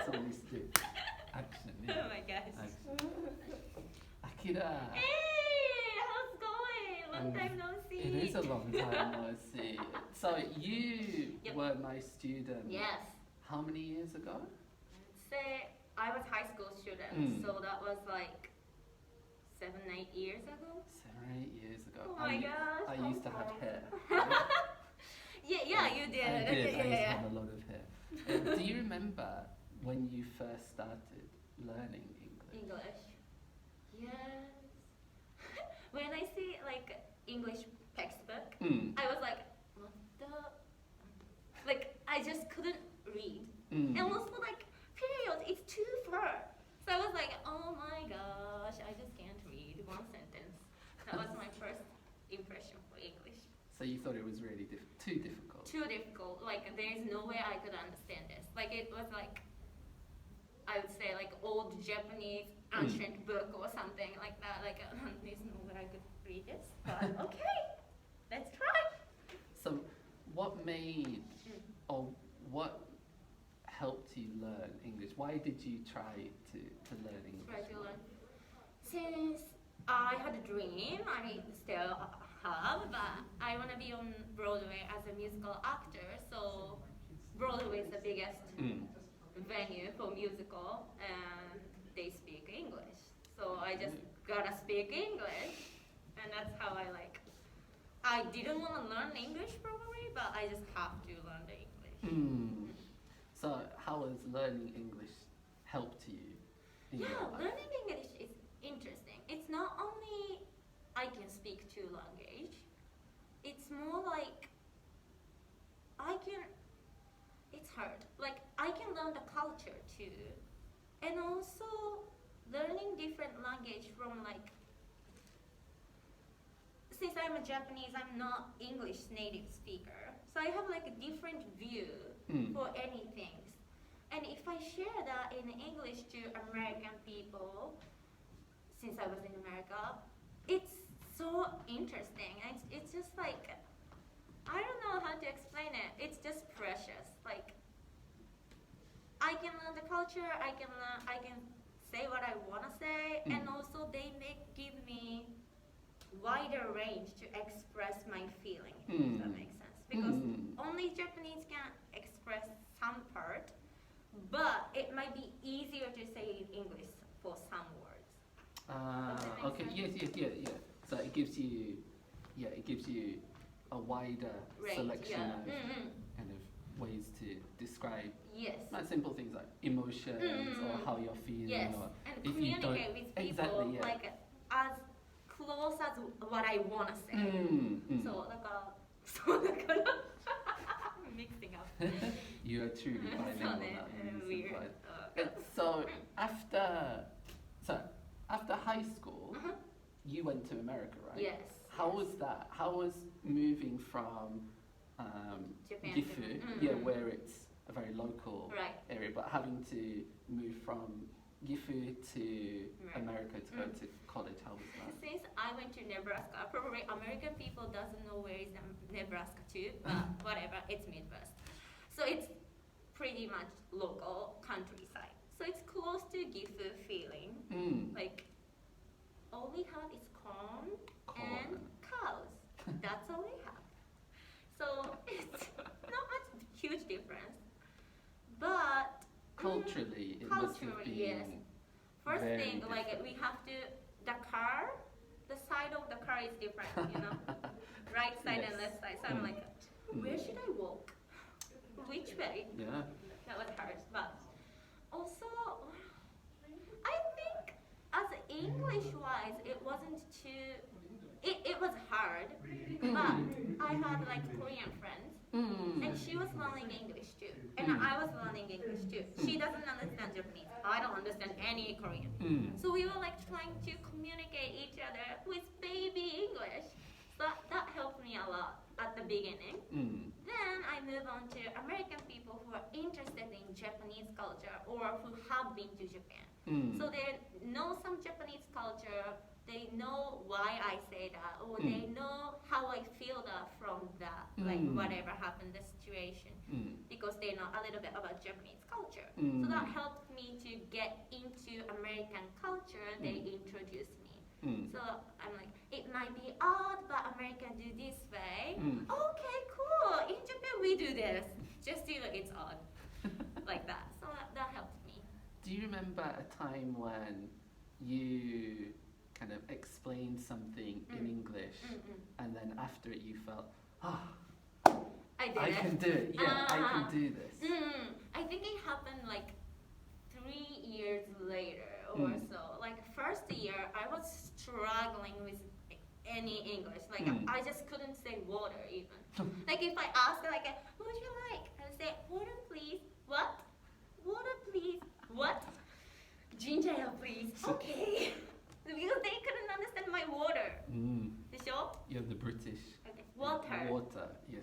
That's all we used to do. Action, yeah. Oh my gosh. Action. Akira. Hey, how's it going? Long time no see. It is a long time no see. So you Yep. were my student. Yes. How many years ago? Say I was high school student, so that was like 7-8 years ago. 7 or 8 years ago. Oh my gosh. I how used to have fun. hair. Yeah, you did. I did. I used to Yeah. have a lot of hair. Do you remember when you first started learning English? English. Yes. When I see like English textbook, I was like, what the? Like I just couldn't read, and also like period, it's too far. So I was like, oh my gosh, I just can't read one sentence. That was my first impression for English. So you thought it was really too difficult? Too difficult. Like there is no way I could understand this. Like it was like, I would say like old Japanese ancient book or something like that. Like there's no way I could read this. But okay, let's try. So what made or what helped you learn English? Why did you try to learn English? Try to learn. Since I had a dream, I still have, but I want to be on Broadway as a musical actor. So Broadway is the biggest venue for musical, and they speak English. So I just gotta speak English, and that's how I like. I didn't want to learn English probably, but I just have to learn the English. So how has learning English helped you in your life? Learning English is interesting. It's not only I can speak two language. It's more like it's hard. Like I can learn the culture too, and also learning different language from like. Since I'm a Japanese, I'm not English native speaker, so I have like a different view for anything. And if I share that in English to American people, since I was in America, it's so interesting. It's just like, I don't know how to explain it. It's just precious. Like, I can learn the culture, I can say what I want to say, and also they give me wider range to express my feeling, if that makes sense. Because only Japanese can express some part, but it might be easier to say in English for some words. Okay. Yes. So it gives you a wider Range, selection yeah. of kind of ways to describe Yes. like simple things like emotions or how you're feeling. Yes, Or and if you don't communicate with people exactly, yeah. like as close as what I want to say. So だからmixing up. You are truly bilingual now. Weird. So after high school, you went to America, right? Yes. How was that? How was moving from Japan to- Gifu, where it's a very local Right. area, but having to move from Gifu to Right. America to go to college? How was that? Since I went to Nebraska, probably American people doesn't know where is Nebraska too, but whatever, it's Midwest. So it's pretty much local countryside. So it's close to Gifu feeling. Like all we have is corn and cows. That's all we have. So it's not much huge difference. But Culturally, it must have been yes. First very thing, like different. we have to, the side of the car is different, right side and left side. So I'm like, where should I walk? Which way? Yeah. That was hard. But also, I think as English-wise, it wasn't too, it was hard, but I had like Korean friends, and she was learning English too, and I was learning English too. She doesn't understand Japanese. I don't understand any Korean. So we were like trying to communicate each other with baby English. So that helped me a lot at the beginning. Then I moved on to American people who are interested in Japanese culture or who have been to Japan. So they know some Japanese culture, they know why I say that, or they know how I feel that from that, like whatever happened, the situation, because they know a little bit about Japanese culture. So that helped me to get into American culture. They introduced me. So I'm like, it might be odd, but Americans do this way. Okay, cool. In Japan we do this. Just do like it's odd, like that. So that helped me. Do you remember a time when you kind of explained something in English and then after it you felt, I can do it, I can do this? I think it happened like 3 years later or so. Like first year I was struggling with any English. Like I just couldn't say water even. Like if I ask like, what would you like? I would say, water please. What? Water please. What? Ginger ale please. Okay. Because they couldn't understand my water. You're the British. Okay. Water. Water, yes.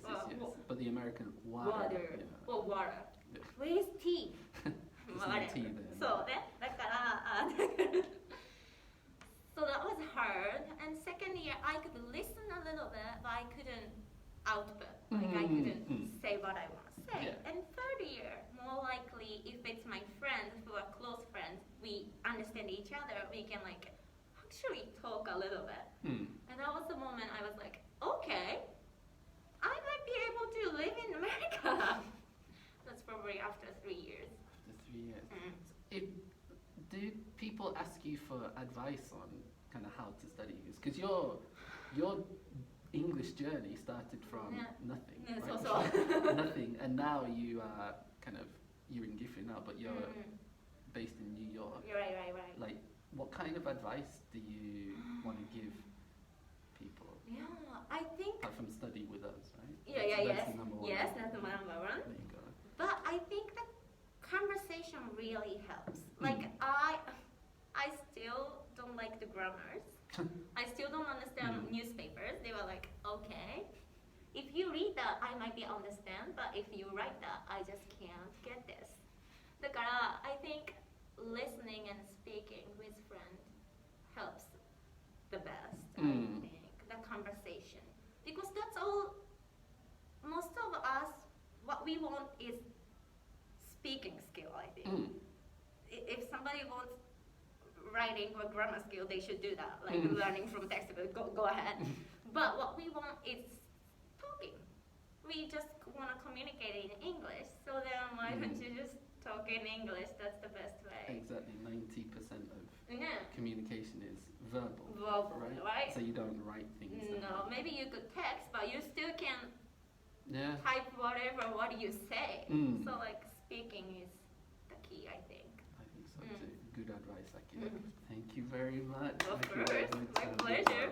But the American water. Or water. Yeah. Where's tea? There's no tea there. So that was hard. And second year I could listen a little bit, but I couldn't output. Like I couldn't say what I want to say. Yeah. And third year, more likely if it's my friends who are close friends, we understand each other, we can like actually talk a little bit. And that was the moment I was like, okay, I might be able to live in America. That's probably after 3 years. After 3 years. Do people ask you for advice on kind of how to study English? Because your English journey started from nothing, right? Nothing, and now you are you're in Gifu now, but you're based in New York. Right. Like, what kind of advice do you want to give people? Yeah, I think. Apart from study with us, right? Yes. The number one. Yes, that's the number one. There you go. But I think that conversation really helps. Like I still don't like the grammars. I still don't understand newspapers. They were like, okay, if you read that, I might be understand, but if you write that, I just can't get this. だから I think listening and speaking with friends helps the best. I think the conversation, because that's all. Most of us, what we want is speaking skill. I think if somebody wants writing or grammar skill, they should do that, like learning from textbook, go ahead. But what we want is talking. We just want to communicate in English, so then why don't you just talk in English? That's the best way. Exactly, 90% of communication is verbal, right? So you don't write things down. No, maybe you could text, but you still can type what you say. So like speaking is the key, I think. I think so too. Good advice, Akira. Thank you very much. Of course, my pleasure.